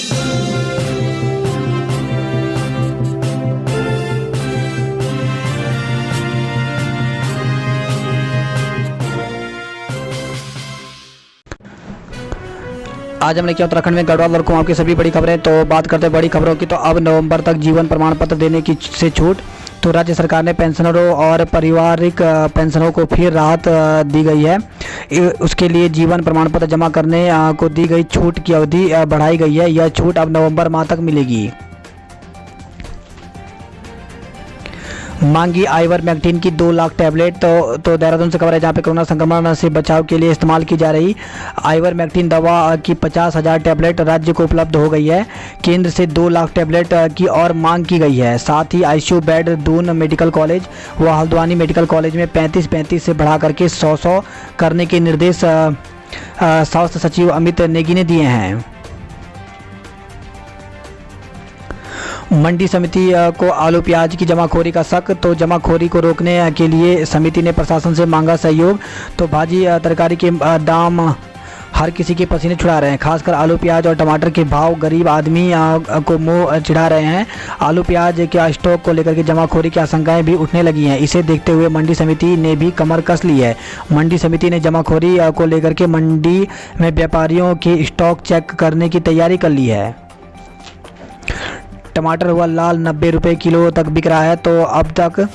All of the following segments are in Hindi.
आज हमने किया उत्तराखंड में गढ़वाल और कुमाऊं की सभी बड़ी खबरें। तो बात करते हैं बड़ी खबरों की। तो अब नवंबर तक जीवन प्रमाण पत्र देने की से छूट। तो राज्य सरकार ने पेंशनरों और पारिवारिक पेंशनरों को फिर राहत दी गई है। उसके लिए जीवन प्रमाण पत्र जमा करने को दी गई छूट की अवधि बढ़ाई गई है। यह छूट अब नवंबर माह तक मिलेगी। मांगी आइवरमेक्टिन की 2 लाख टैबलेट। तो देहरादून से खबर है, जहां पे कोरोना संक्रमण से बचाव के लिए इस्तेमाल की जा रही आइवरमेक्टिन दवा की 50,000 टैबलेट राज्य को उपलब्ध हो गई है। केंद्र से 2 लाख टैबलेट की और मांग की गई है। साथ ही ICU bed Doon medical college व हल्द्वानी मेडिकल कॉलेज में 35-35 से बढ़ा करके 100 करने के निर्देश स्वास्थ्य सचिव अमित नेगी ने दिए हैं। मंडी समिति को आलू प्याज की जमाखोरी का शक। तो जमाखोरी को रोकने के लिए समिति ने प्रशासन से मांगा सहयोग। तो भाजी तरकारी के दाम हर किसी के पसीने छुड़ा रहे हैं। खासकर आलू प्याज और टमाटर के भाव गरीब आदमी को मुंह चिढ़ा रहे हैं। आलू प्याज के स्टॉक को लेकर के जमाखोरी की आशंकाएं भी उठने लगी हैं। इसे देखते हुए मंडी समिति ने भी कमर कस ली है। मंडी समिति ने जमाखोरी को लेकर के मंडी में व्यापारियों के स्टॉक चेक करने की तैयारी कर ली है। टमाटर हुआ लाल 90 रुपये किलो तक बिक रहा है। तो अब तक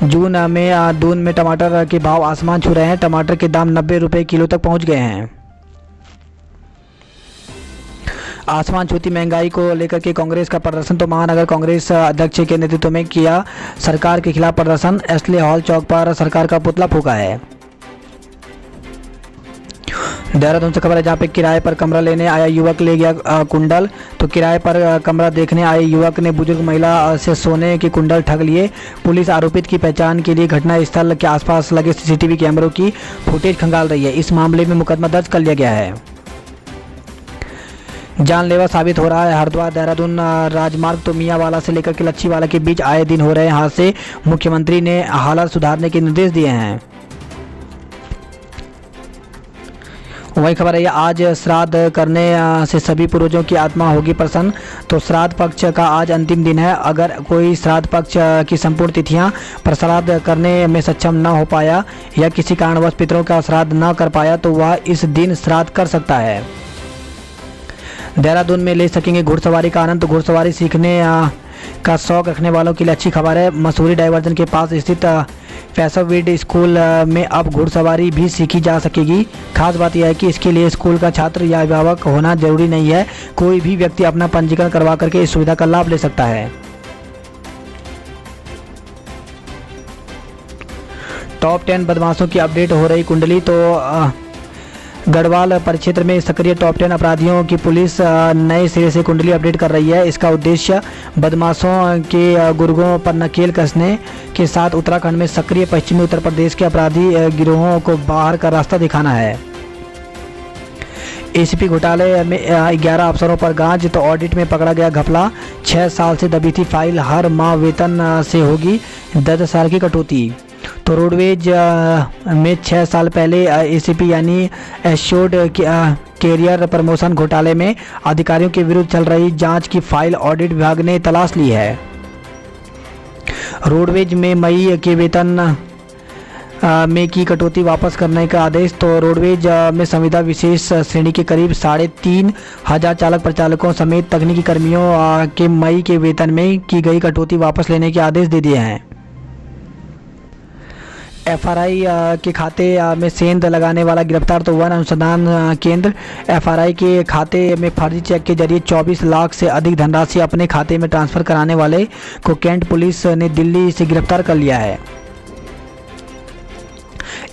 जून में दून में टमाटर के भाव आसमान छू रहे हैं। टमाटर के दाम 90 रुपये किलो तक पहुंच गए हैं। आसमान छूती महंगाई को लेकर के कांग्रेस का प्रदर्शन। तो महानगर कांग्रेस अध्यक्ष के नेतृत्व में किया सरकार के खिलाफ प्रदर्शन। एसले हॉल चौक पर सरकार का पुतला फूंका है। देहरादून से खबर है, जहाँ पे किराए पर कमरा लेने आया युवक ले गया कुंडल। तो किराए पर कमरा देखने आए युवक ने बुजुर्ग महिला से सोने के कुंडल ठग लिए। पुलिस आरोपित की पहचान के लिए घटना स्थल के आसपास लगे सीसीटीवी कैमरों की फुटेज खंगाल रही है। इस मामले में मुकदमा दर्ज कर लिया गया है। जानलेवा साबित हो रहा है हरिद्वार देहरादून राजमार्ग। तो मियांवाला से लेकर के लच्छीवाला के बीच आए दिन हो रहे हैं हादसे। मुख्यमंत्री ने हालत सुधारने के निर्देश दिए हैं। वही खबर है, आज श्राद्ध करने से सभी पूर्वजों की आत्मा होगी प्रसन्न। तो श्राद्ध पक्ष का आज अंतिम दिन है। अगर कोई श्राद्ध पक्ष की संपूर्ण तिथियां पर श्राद्ध करने में सक्षम न हो पाया या किसी कारणवश पितरों का श्राद्ध न कर पाया तो वह इस दिन श्राद्ध कर सकता है। देहरादून में ले सकेंगे घुड़सवारी का आनंद। घुड़सवारी सीखने का शौक रखने वालों के लिए अच्छी खबर है। मसूरी डाइवर्जन के पास स्थित फैसोविड स्कूल में अब घुड़सवारी भी सीखी जा सकेगी। खास बात यह है कि इसके लिए स्कूल का छात्र या अभिभावक होना जरूरी नहीं है। कोई भी व्यक्ति अपना पंजीकरण करवा करके इस सुविधा का लाभ ले सकता है। टॉप 10 बदमाशों की अपडेट हो रही कुंडली। तो गढ़वाल परिक्षेत्र में सक्रिय टॉप 10 अपराधियों की पुलिस नए सिरे से कुंडली अपडेट कर रही है। इसका उद्देश्य बदमाशों के गुर्गों पर नकेल कसने के साथ उत्तराखंड में सक्रिय पश्चिमी उत्तर प्रदेश के अपराधी गिरोहों को बाहर का रास्ता दिखाना है। एसीपी घोटाले में 11 अफसरों पर गांज। तो ऑडिट में पकड़ा गया घपला। 6 साल से दबी थी फाइल। हर माह वेतन से होगी 10 साल की कटौती। तो रोडवेज में 6 साल पहले एसीपी यानी एश्योर्ड कैरियर प्रमोशन घोटाले में अधिकारियों के विरुद्ध चल रही जांच की फाइल ऑडिट विभाग ने तलाश ली है। रोडवेज में मई के वेतन में की कटौती वापस करने का आदेश। तो रोडवेज में संविदा विशेष श्रेणी के करीब 3,500 चालक प्रचालकों समेत तकनीकी कर्मियों के मई के वेतन में की गई कटौती वापस लेने के आदेश दे दिए हैं। एफआरआई के खाते में सेंध लगाने वाला गिरफ्तार। तो वन अनुसंधान केंद्र एफआरआई के खाते में फर्जी चेक के जरिए 24 लाख से अधिक धनराशि अपने खाते में ट्रांसफर कराने वाले को कैंट पुलिस ने दिल्ली से गिरफ्तार कर लिया है।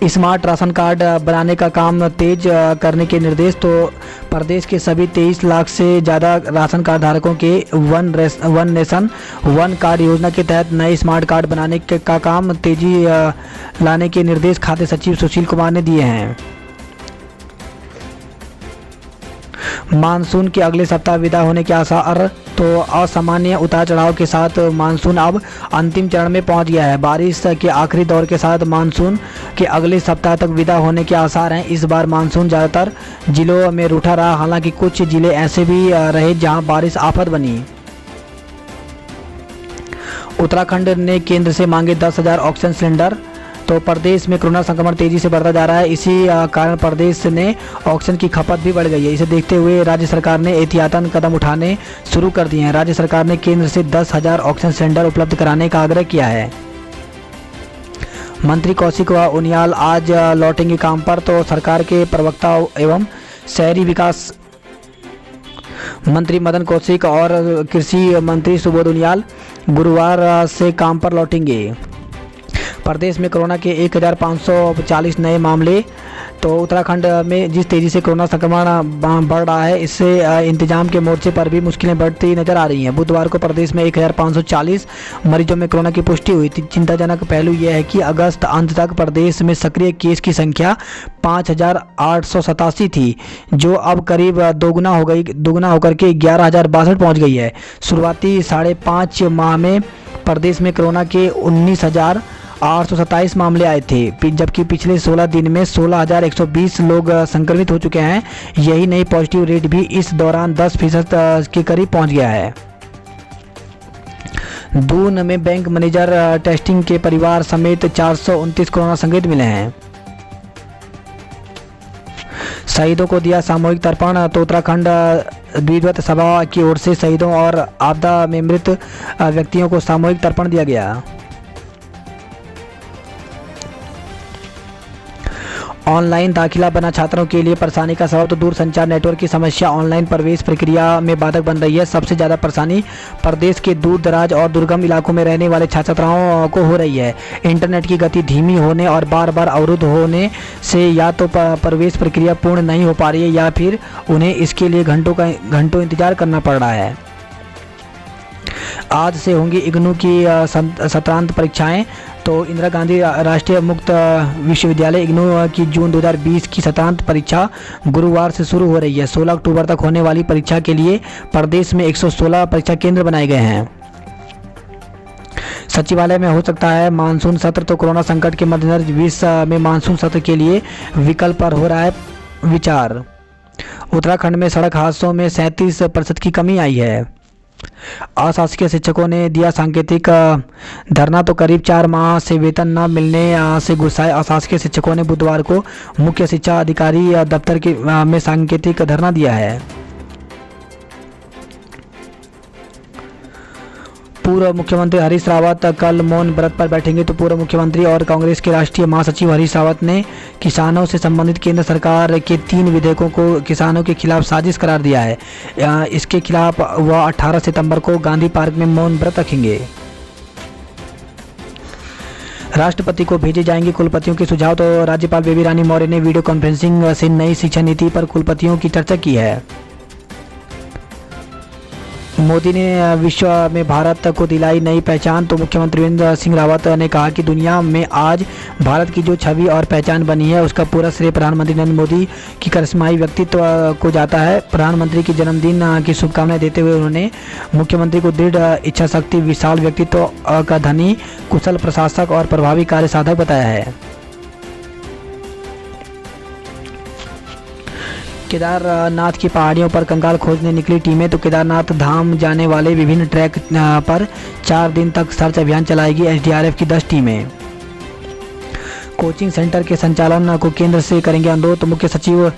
स्मार्ट राशन कार्ड बनाने का काम तेज करने के निर्देश। तो प्रदेश के सभी 23 लाख से ज़्यादा राशन कार्ड धारकों के वन नेशन वन कार्ड योजना के तहत नए स्मार्ट कार्ड बनाने का काम तेजी लाने के निर्देश खाद्य सचिव सुशील कुमार ने दिए हैं। मानसून के अगले सप्ताह विदा होने के आसार। तो असामान्य उतार चढ़ाव के साथ मानसून अब अंतिम चरण में पहुंच गया है। बारिश के आखिरी दौर के साथ मानसून के अगले सप्ताह तक विदा होने के आसार हैं। इस बार मानसून ज़्यादातर जिलों में रूठा रहा, हालांकि कुछ जिले ऐसे भी रहे जहां बारिश आफत बनी। उत्तराखंड ने केंद्र से मांगे 10,000 ऑक्सीजन सिलेंडर। तो प्रदेश में कोरोना संक्रमण तेजी से बढ़ता जा रहा है, इसी कारण प्रदेश ने ऑक्सीजन की खपत भी बढ़ गई है। इसे देखते हुए राज्य सरकार ने एहतियातन कदम उठाने शुरू कर दिए हैं। राज्य सरकार ने केंद्र से 10,000 ऑक्सीजन सिलेंडर उपलब्ध कराने का आग्रह किया है। मंत्री कौशिक उनियाल आज लौटेंगे काम पर। तो सरकार के प्रवक्ता एवं शहरी विकास मंत्री मदन कौशिक और कृषि मंत्री सुबोध उनियाल गुरुवार से काम पर लौटेंगे। प्रदेश में कोरोना के 1,540 नए मामले। तो उत्तराखंड में जिस तेज़ी से कोरोना संक्रमण बढ़ रहा है, इससे इंतजाम के मोर्चे पर भी मुश्किलें बढ़ती नजर आ रही हैं। बुधवार को प्रदेश में 1,540 मरीजों में कोरोना की पुष्टि हुई थी। चिंताजनक पहलू यह है कि अगस्त अंत तक प्रदेश में सक्रिय केस की संख्या 5,887 थी, जो अब करीब दोगुना होकर के 11,062 पहुँच गई है। शुरुआती 5.5 माह में प्रदेश में कोरोना के 19,827 मामले आए थे, जबकि पिछले 16 दिन में 16,120 लोग संक्रमित हो चुके हैं। यही नहीं, पॉजिटिव रेट भी इस दौरान 10% के करीब पहुंच गया है। दून में बैंक मैनेजर टेस्टिंग के परिवार समेत 429 कोरोना संक्रमित मिले हैं। शहीदों को दिया सामूहिक तर्पण। तो उत्तराखंड द्विध्वत सभा की ओर से शहीदों और आपदा में मृत व्यक्तियों को सामूहिक तर्पण दिया गया। ऑनलाइन दाखिला बना छात्रों के लिए परेशानी का सबब। तो दूरसंचार नेटवर्क की समस्या ऑनलाइन प्रवेश प्रक्रिया में बाधक बन रही है। सबसे ज़्यादा परेशानी प्रदेश के दूर दराज और दुर्गम इलाकों में रहने वाले छात्र छात्राओं को हो रही है। इंटरनेट की गति धीमी होने और बार बार अवरुद्ध होने से या तो प्रवेश प्रक्रिया पूर्ण नहीं हो पा रही है या फिर उन्हें इसके लिए घंटों इंतजार करना पड़ रहा है। आज से होंगी इग्नू की सत्रांत परीक्षाएं। तो इंदिरा गांधी राष्ट्रीय मुक्त विश्वविद्यालय इग्नू की जून 2020 की सत्रांत परीक्षा गुरुवार से शुरू हो रही है। 16 अक्टूबर तक होने वाली परीक्षा के लिए प्रदेश में 116 परीक्षा केंद्र बनाए गए हैं। सचिवालय में हो सकता है मानसून सत्र। तो कोरोना संकट के मद्देनजर 20 में मानसून सत्र के लिए विकल्प पर हो रहा है विचार। उत्तराखंड में सड़क हादसों में 37% की कमी आई है। अशासकीय शिक्षकों ने दिया सांकेतिक धरना। तो करीब 4 माह से वेतन न मिलने से गुस्साए अशासकीय शिक्षकों ने बुधवार को मुख्य शिक्षा अधिकारी दफ्तर में सांकेतिक धरना दिया है। पूर्व मुख्यमंत्री हरीश रावत कल मौन व्रत पर बैठेंगे। तो पूर्व मुख्यमंत्री और कांग्रेस के राष्ट्रीय महासचिव हरीश रावत ने किसानों से संबंधित केंद्र सरकार के 3 विधेयकों को किसानों के खिलाफ साजिश करार दिया है। इसके खिलाफ वह 18 सितंबर को गांधी पार्क में मौन व्रत रखेंगे। राष्ट्रपति को भेजे जाएंगे कुलपतियों के सुझाव। तो राज्यपाल बेबी रानी मौर्य ने वीडियो कॉन्फ्रेंसिंग से नई शिक्षा नीति पर कुलपतियों की चर्चा की है। मोदी ने विश्व में भारत को दिलाई नई पहचान। तो मुख्यमंत्री त्रिवेंद्र सिंह रावत ने कहा कि दुनिया में आज भारत की जो छवि और पहचान बनी है, उसका पूरा श्रेय प्रधानमंत्री नरेंद्र मोदी की करिश्माई व्यक्तित्व को जाता है। प्रधानमंत्री की जन्मदिन की शुभकामनाएं देते हुए उन्होंने मुख्यमंत्री को दृढ़ इच्छा शक्ति, विशाल व्यक्तित्व का धनी, कुशल प्रशासक और प्रभावी कार्य साधक बताया है। केदारनाथ की पहाड़ियों पर कंकाल खोजने निकली टीमें। तो केदारनाथ धाम जाने वाले विभिन्न ट्रैक पर 4 दिन तक सर्च अभियान चलाएगी एसडीआरएफ की 10 टीमें। कोचिंग सेंटर के संचालन को केंद्र से करेंगे अनुरोध। तो मुख्य सचिव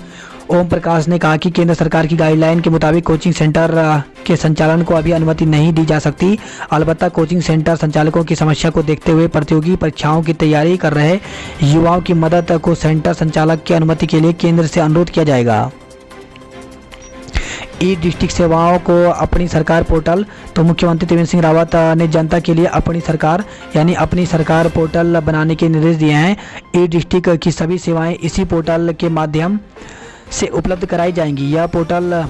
ओम प्रकाश ने कहा कि केंद्र सरकार की गाइडलाइन के मुताबिक कोचिंग सेंटर के संचालन को अभी अनुमति नहीं दी जा सकती। अलबत्ता कोचिंग सेंटर संचालकों की समस्या को देखते हुए प्रतियोगी परीक्षाओं की तैयारी कर रहे युवाओं की मदद को सेंटर संचालक की अनुमति के लिए केंद्र से अनुरोध किया जाएगा। ई डिस्ट्रिक्ट सेवाओं को अपनी सरकार पोर्टल। तो मुख्यमंत्री त्रिवेंद्र सिंह रावत ने जनता के लिए अपनी सरकार पोर्टल बनाने के निर्देश दिए हैं। ई डिस्ट्रिक्ट की सभी सेवाएं इसी पोर्टल के माध्यम से उपलब्ध कराई जाएंगी। यह पोर्टल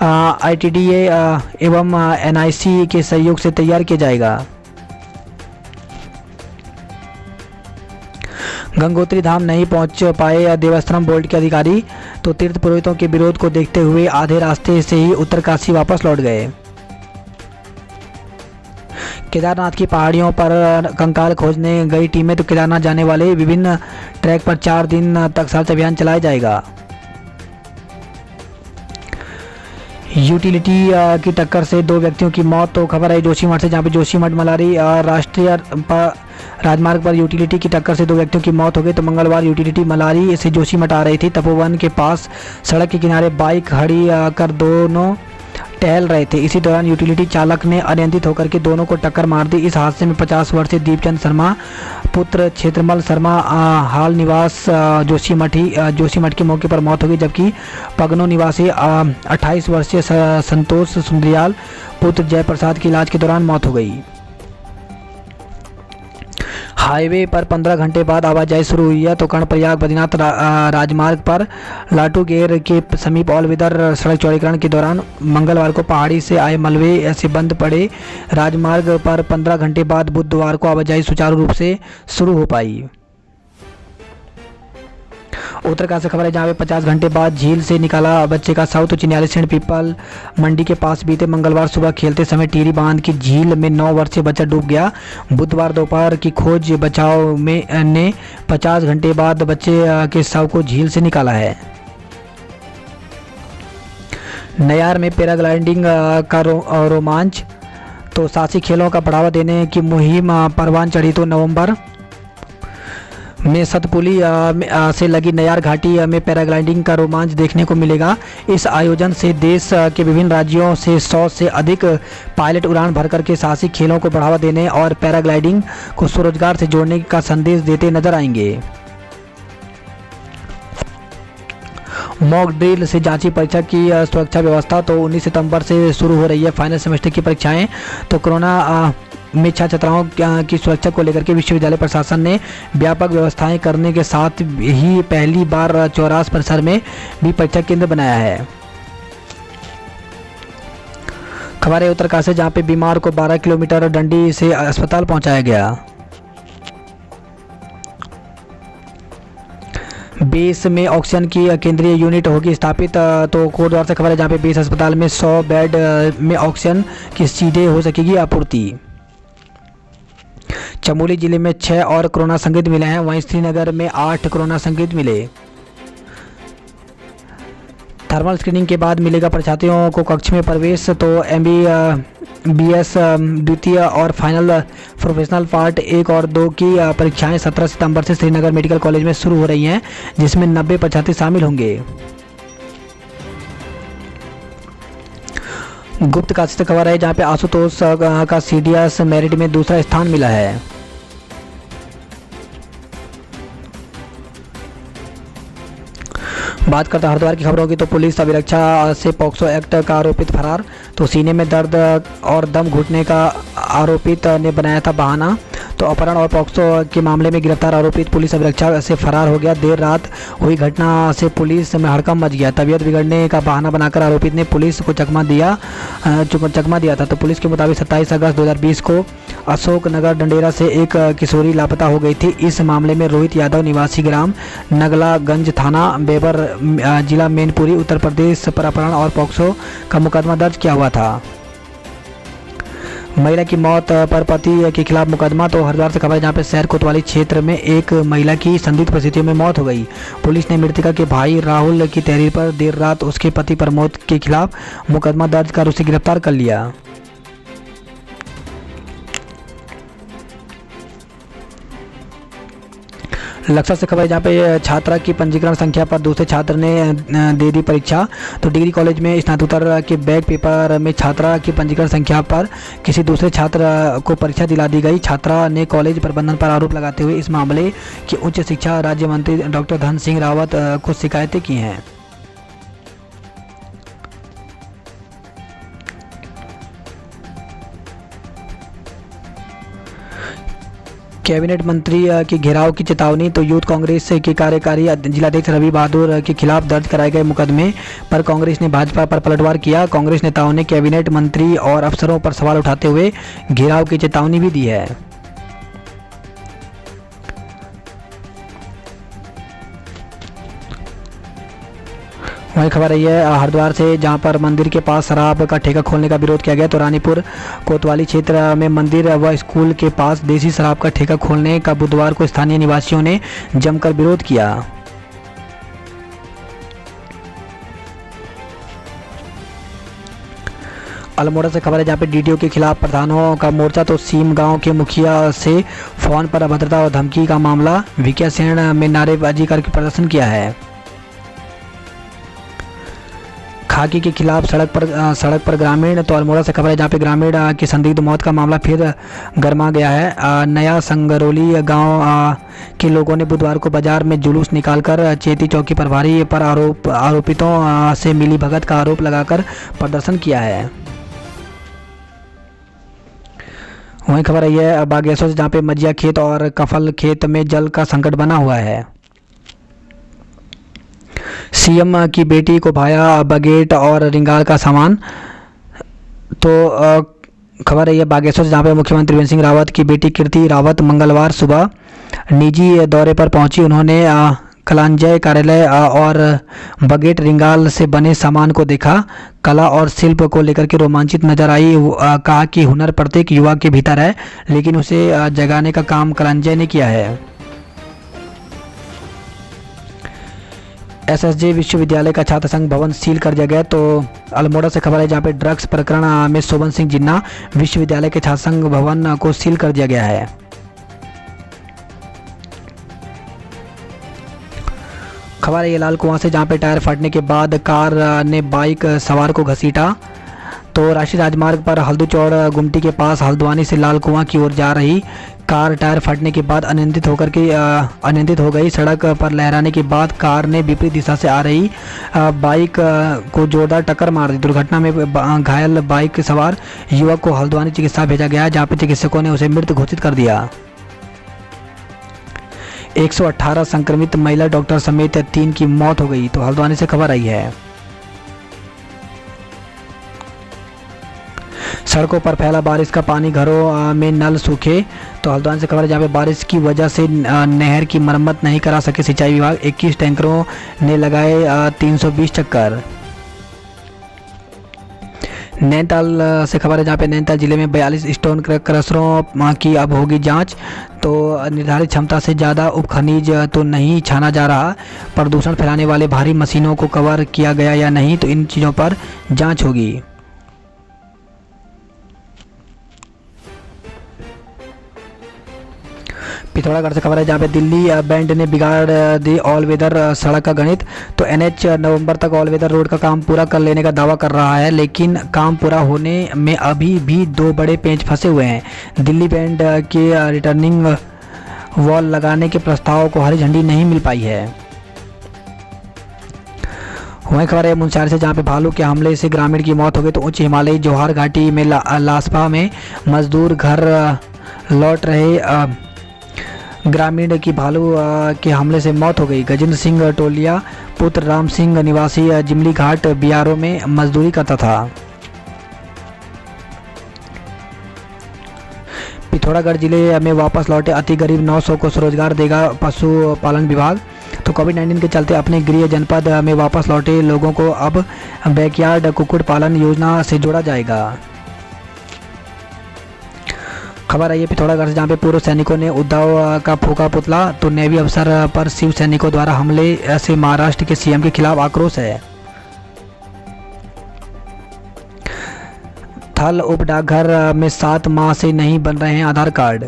आईटीडीए एवं एनआईसी के सहयोग से तैयार किया जाएगा। गंगोत्री धाम नहीं पहुंच पाए देवस्थानम बोर्ड के अधिकारी, तो तीर्थ पुरोहितों के विरोध को देखते हुए आधे रास्ते से ही उत्तरकाशी वापस लौट गए। केदारनाथ की पहाड़ियों पर कंकाल खोजने गई टीमें, तो केदारनाथ जाने वाले विभिन्न ट्रैक पर 4 दिन तक सर्च अभियान चलाया जाएगा। यूटिलिटी की टक्कर से 2 व्यक्तियों की मौत, तो खबर है जोशीमठ से, जहां पे जोशीमठ मलारी राष्ट्रीय राजमार्ग पर यूटिलिटी की टक्कर से 2 व्यक्तियों की मौत हो गई। तो मंगलवार यूटिलिटी मलारी से जोशीमठ आ रही थी। तपोवन के पास सड़क के किनारे बाइक खड़ी कर दोनों टहल रहे थे। इसी दौरान यूटिलिटी चालक ने अनियंत्रित होकर के दोनों को टक्कर मार दी। इस हादसे में 50 वर्षीय दीपचंद शर्मा पुत्र क्षेत्रमल शर्मा हाल निवास जोशीमठ की मौके पर मौत हो गई, जबकि पगनो निवासी 28 वर्षीय संतोष सुंदरियाल पुत्र जयप्रसाद की इलाज के दौरान मौत हो गई। हाईवे पर 15 घंटे बाद आवाजाही शुरू हुई है। तो कर्णप्रयाग बद्रीनाथ राजमार्ग पर लाटूगेर के समीप ऑल वेदर सड़क चौड़ीकरण के दौरान मंगलवार को पहाड़ी से आए मलबे से बंद पड़े राजमार्ग पर 15 घंटे बाद बुधवार को आवाजाही सुचारू रूप से शुरू हो पाई। उत्तरकाशी से खबर है, जहाँ पे 50 घंटे बाद झील से निकाला बच्चे का शव। तो चिन्याली सेंट पीपल मंडी के पास बीते मंगलवार सुबह खेलते समय टिहरी बांध की झील में 9 वर्षीय बच्चा डूब गया। बुधवार दोपहर की खोज बचाव में ने 50 घंटे बाद बच्चे के शव को झील से निकाला है। नयार में पैराग्लाइडिंग का रोमांच, तो साहसी खेलों का बढ़ावा देने की मुहिम परवान चढ़ी। तो नवंबर में सतपुली से लगी नयार घाटी में पैराग्लाइडिंग का रोमांच देखने को मिलेगा। इस आयोजन से देश के विभिन्न राज्यों से 100 से अधिक पायलट उड़ान भरकर के साहसी खेलों को बढ़ावा देने और पैराग्लाइडिंग को स्वरोजगार से जोड़ने का संदेश देते नजर आएंगे। मॉक ड्रिल से जांची परीक्षा की सुरक्षा व्यवस्था, तो 19 सितंबर से शुरू हो रही है फाइनल सेमेस्टर की परीक्षाएं। तो कोरोना में छात्राओं की सुरक्षा को लेकर के विश्वविद्यालय प्रशासन ने व्यापक व्यवस्थाएं करने के साथ ही पहली बार चौरास परिसर में भी परीक्षा केंद्र बनाया है। खबर है उत्तरकाशी, जहां पे बीमार को 12 किलोमीटर डंडी से अस्पताल पहुंचाया गया। बेस में ऑक्सीजन की केंद्रीय यूनिट होगी स्थापित। तो कोटद्वार से खबर है, जहां पे बेस अस्पताल में 100 बेड में ऑक्सीजन की सीधे हो सकेगी आपूर्ति। चमोली जिले में 6 और कोरोना संदिग्ध मिले हैं, वहीं श्रीनगर में 8 कोरोना संदिग्ध मिले। थर्मल स्क्रीनिंग के बाद मिलेगा परीक्षार्थियों को कक्ष में प्रवेश। तो MBBS द्वितीय और फाइनल प्रोफेशनल पार्ट 1 और 2 की परीक्षाएं 17 सितंबर से श्रीनगर मेडिकल कॉलेज में शुरू हो रही हैं, जिसमें 90 परीक्षार्थी शामिल होंगे। गुप्त काशी से खबर है, जहां पे आशुतोष का CDS मेरिट में दूसरा स्थान मिला है। बात करते हैं हरिद्वार की खबरों की, तो पुलिस अभिरक्षा से पॉक्सो एक्ट का आरोपित फरार। तो सीने में दर्द और दम घुटने का आरोपित ने बनाया था बहाना। तो अपहरण और पॉक्सो के मामले में गिरफ्तार आरोपित पुलिस अभिरक्षा से फरार हो गया। देर रात हुई घटना से पुलिस में हड़कंप मच गया। तबीयत बिगड़ने का बहाना बनाकर आरोपित ने पुलिस को चकमा दिया था। तो पुलिस के मुताबिक 27 अगस्त 2020 को अशोक नगर डंडेरा से एक किशोरी लापता हो गई थी। इस मामले में रोहित यादव निवासी ग्राम नगलागंज थाना बेबर जिला मैनपुरी उत्तर प्रदेश पर अपहरण और पॉक्सो का मुकदमा दर्ज किया हुआ था। महिला की मौत पर पति के खिलाफ मुकदमा। तो हरिद्वार से खबर है, जहाँ पे शहर कोतवाली क्षेत्र में एक महिला की संदिग्ध परिस्थितियों में मौत हो गई। पुलिस ने मृतका के भाई राहुल की तहरीर पर देर रात उसके पति प्रमोद के खिलाफ मुकदमा दर्ज कर उसे गिरफ्तार कर लिया। लक्ष्य से खबर है, जहाँ पे छात्रा की पंजीकरण संख्या पर दूसरे छात्र ने दे दी परीक्षा। तो डिग्री कॉलेज में स्नातकोत्तर के बैक पेपर में छात्रा की पंजीकरण संख्या पर किसी दूसरे छात्र को परीक्षा दिला दी गई। छात्रा ने कॉलेज प्रबंधन पर आरोप लगाते हुए इस मामले की उच्च शिक्षा राज्य मंत्री डॉक्टर धन सिंह रावत को शिकायतें की हैं। कैबिनेट मंत्री के घेराव की चेतावनी। तो यूथ कांग्रेस के कार्यकारी जिलाध्यक्ष रवि बहादुर के खिलाफ दर्ज कराए गए मुकदमे पर कांग्रेस ने भाजपा पर पलटवार किया। कांग्रेस नेताओं ने कैबिनेट मंत्री और अफसरों पर सवाल उठाते हुए घेराव की चेतावनी भी दी है। वही खबर आई है हरिद्वार से, जहां पर मंदिर के पास शराब का ठेका खोलने का विरोध किया गया। तो रानीपुर कोतवाली क्षेत्र में मंदिर व स्कूल के पास देसी शराब का ठेका खोलने का बुधवार को स्थानीय निवासियों ने जमकर विरोध किया। अल्मोड़ा से खबर है, जहाँ पे डीडीओ के खिलाफ प्रधानों का मोर्चा। तो सीम गांव के मुखिया से फोन पर अभद्रता और धमकी का मामला, विकिया सेन में नारेबाजी करके प्रदर्शन किया है। खाकी के खिलाफ सड़क पर ग्रामीण। तो अल्मोड़ा से खबर है, जहाँ पे ग्रामीण की संदिग्ध मौत का मामला फिर गरमा गया है। नया संगरौली गांव के लोगों ने बुधवार को बाजार में जुलूस निकालकर चेती चौकी प्रभारी पर आरोपितों से मिली भगत का आरोप लगाकर प्रदर्शन किया है। वहीं खबर आई है बागेश्वर से, जहाँ पे मजिया खेत और कफल खेत में जल का संकट बना हुआ है। सीएम की बेटी को भाया बगेट और रिंगाल का सामान। तो खबर है बागेश्वर, जहाँ पे मुख्यमंत्री त्रिवेंद्र सिंह रावत की बेटी कीर्ति रावत मंगलवार सुबह निजी दौरे पर पहुंची। उन्होंने कलांजय कार्यालय और बगेट रिंगाल से बने सामान को देखा। कला और शिल्प को लेकर के रोमांचित नजर आई। कहा कि हुनर प्रत्येक युवा के भीतर है, लेकिन उसे जगाने का काम कलांजय ने किया है। एसएसजे विश्वविद्यालय का छात्र संघ भवन सील कर दिया गया। तो अल्मोड़ा से खबर है, जहाँ पे ड्रग्स प्रकरण में शोभन सिंह जिन्ना विश्वविद्यालय के छात्र संघ भवन को सील कर दिया गया है। खबर है लाल कुआं से, जहाँ पे टायर फटने के बाद कार ने बाइक सवार को घसीटा। तो राष्ट्रीय राजमार्ग पर हल्दूचौड़ गुमटी के पास हल्द्वानी से लाल कुआं की ओर जा रही कार टायर फटने के बाद अनियंत्रित हो गई। सड़क पर लहराने के बाद कार ने विपरीत दिशा से आ रही बाइक को जोरदार टक्कर मार दी। दुर्घटना में घायल बाइक सवार युवक को हल्द्वानी चिकित्सा भेजा गया, जहाँ पे चिकित्सकों ने उसे मृत घोषित कर दिया। 118 संक्रमित महिला डॉक्टर समेत 3 की मौत हो गई। तो हल्द्वानी से खबर आई है। सड़कों पर फैला बारिश का पानी, घरों में नल सूखे। तो हल्द्वानी से खबर है, जहाँ पे बारिश की वजह से नहर की मरम्मत नहीं करा सके सिंचाई विभाग। 21 टैंकरों ने लगाए 320 चक्कर। नैनीताल से खबर है, जहाँ पे नैनीताल जिले में 42 स्टोन क्रशरों की अब होगी जांच। तो निर्धारित क्षमता से ज़्यादा उपखनिज तो नहीं छाना जा रहा। प्रदूषण फैलाने वाले भारी मशीनों को कवर किया गया या नहीं, तो इन चीज़ों पर जांच होगी। पिथौरागढ़ से खबर है, जहाँ पे दिल्ली बैंड ने बिगाड़ दी ऑल वेदर सड़क का गणित। तो एनएच नवंबर तक ऑल वेदर रोड का काम पूरा कर लेने का दावा कर रहा है, लेकिन काम पूरा होने में अभी भी 2 बड़े पेंच फंसे हुए हैं। दिल्ली बैंड के रिटर्निंग वॉल लगाने के प्रस्ताव को हरी झंडी नहीं मिल पाई है। वहीं खबर है मुनस्यारी से, जहाँ पे भालू के हमले से ग्रामीण की मौत हो गई। तो उच्च हिमालयी जोहार घाटी में लासपा में मजदूर घर लौट रहे ग्रामीण की भालू के हमले से मौत हो गई। गजेंद्र सिंह टोलिया पुत्र राम सिंह निवासी जिमली घाट बियारो में मजदूरी करता था। पिथौरागढ़ जिले में वापस लौटे अति गरीब 900 को स्वरोजगार देगा पशुपालन विभाग। तो कोविड-19 के चलते अपने गृह जनपद में वापस लौटे लोगों को अब बैकयार्ड कुक्कुट पालन योजना से जोड़ा जाएगा। खबर आई है पिथौरागढ़ से, जहाँ पे पूर्व सैनिकों ने उद्धव का फूका पुतला। तो नेवी अफसर पर शिव सैनिकों द्वारा हमले से महाराष्ट्र के सीएम के खिलाफ आक्रोश है। थल उप डाकघर में 7 माह से नहीं बन रहे हैं आधार कार्ड।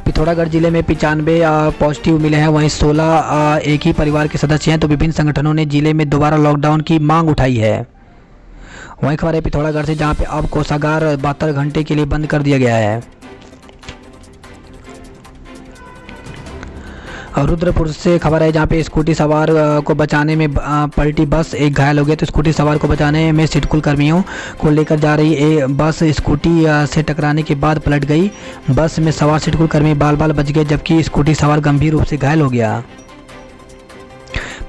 पिथौरागढ़ जिले में 95 पॉजिटिव मिले हैं, वहीं 16 एक ही परिवार के सदस्य हैं। तो विभिन्न संगठनों ने जिले में दोबारा लॉकडाउन की मांग उठाई है। वहीं खबर है पिथौरागढ़ से, जहाँ पे अब कोषागार 72 घंटे के लिए बंद कर दिया गया है। रुद्रपुर से खबर है, जहाँ पे स्कूटी सवार को बचाने में पलटी बस, एक घायल हो गया। तो स्कूटी सवार को बचाने में सिडकुल कर्मियों को लेकर जा रही बस स्कूटी से टकराने के बाद पलट गई। बस में सवार सिडकुल कर्मी बाल बाल बच गए, जबकि स्कूटी सवार गंभीर रूप से घायल हो गया।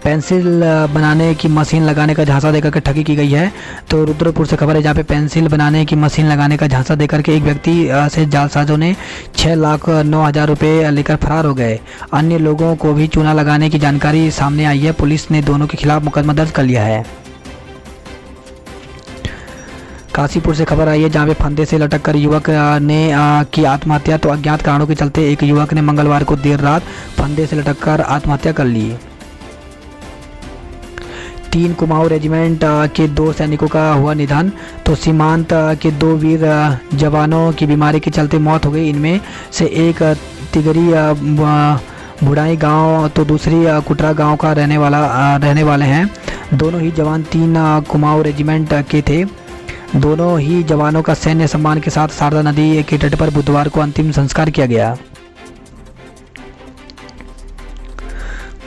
पेंसिल बनाने की मशीन लगाने का झांसा देकर के ठगी की गई है। तो रुद्रपुर से खबर है जहाँ पे पेंसिल बनाने की मशीन लगाने का झांसा देकर के एक व्यक्ति से जालसाजों ने 6,09,000 रुपये लेकर फरार हो गए। अन्य लोगों को भी चूना लगाने की जानकारी सामने आई है। पुलिस ने दोनों के खिलाफ मुकदमा दर्ज कर लिया है। काशीपुर से खबर आई है जहाँ पे फंदे से लटक कर युवक ने की आत्महत्या। तो अज्ञात कारणों के चलते एक युवक ने मंगलवार को देर रात फंदे से लटक कर आत्महत्या कर ली। 3 कुमाऊं रेजिमेंट के 2 सैनिकों का हुआ निधन। तो सीमांत के 2 वीर जवानों की बीमारी के चलते मौत हो गई। इनमें से एक तिगरी बुढ़ाई गांव तो दूसरी कुटरा गांव का रहने वाले हैं। दोनों ही जवान 3 कुमाऊं रेजिमेंट के थे। दोनों ही जवानों का सैन्य सम्मान के साथ शारदा नदी के तट पर बुधवार को अंतिम संस्कार किया गया।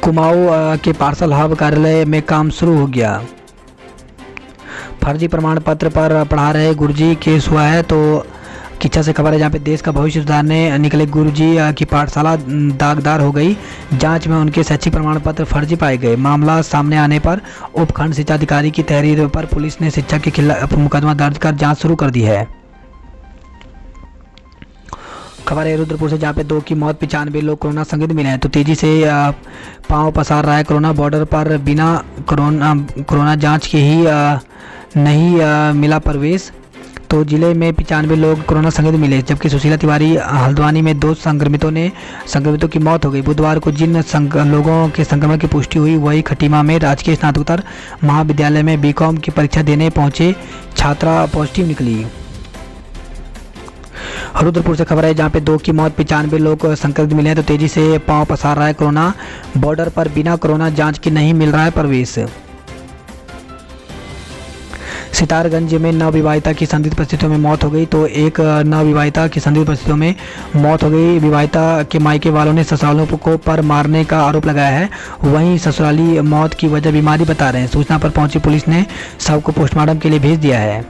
कुमाऊं के पार्सल हब कार्यालय में काम शुरू हो गया। फर्जी प्रमाण पत्र पर पढ़ा रहे गुरुजी केस हुआ है। तो किच्छा से खबर है जहाँ पे देश का भविष्य सुधारने निकले गुरुजी की पाठशाला दागदार हो गई। जांच में उनके शैक्षिक प्रमाण पत्र फर्जी पाए गए। मामला सामने आने पर उपखंड शिक्षा अधिकारी की तहरीर पर पुलिस ने शिक्षक के खिलाफ मुकदमा दर्ज कर जांच शुरू कर दी है। खबर है रुद्रपुर से जहाँ पे 2 की मौत, 95 लोग कोरोना संक्रमित मिले हैं। तो तेजी से पांव पसार रहा है कोरोना। बॉर्डर पर बिना कोरोना जांच के ही नहीं मिला प्रवेश। तो जिले में 95 लोग कोरोना संक्रमित मिले, जबकि सुशीला तिवारी हल्द्वानी में 2 संक्रमितों की मौत हो गई। बुधवार को जिन लोगों के संक्रमण की पुष्टि हुई वही खटीमा में राजकीय स्नातकोत्तर महाविद्यालय में बीकॉम की परीक्षा देने पहुंचे छात्रा पॉजिटिव निकली। रुद्रपुर से खबर है जहाँ पे 2 की मौत, 95 लोग संक्रमित मिले हैं। तो तेजी से पांव पसार रहा है कोरोना। बॉर्डर पर बिना कोरोना जांच के नहीं मिल रहा है प्रवेश। सितारगंज में नवविवाहिता की संदिग्ध परिस्थितियों में मौत हो गई। तो एक नवविवाहिता की संदिग्ध परिस्थितियों में मौत हो गई। विवाहिता के मायके वालों ने ससुरालों को पर मारने का आरोप लगाया है। वहीं ससुराली मौत की वजह बीमारी बता रहे हैं। सूचना पर पहुंची पुलिस ने शव को पोस्टमार्टम के लिए भेज दिया है।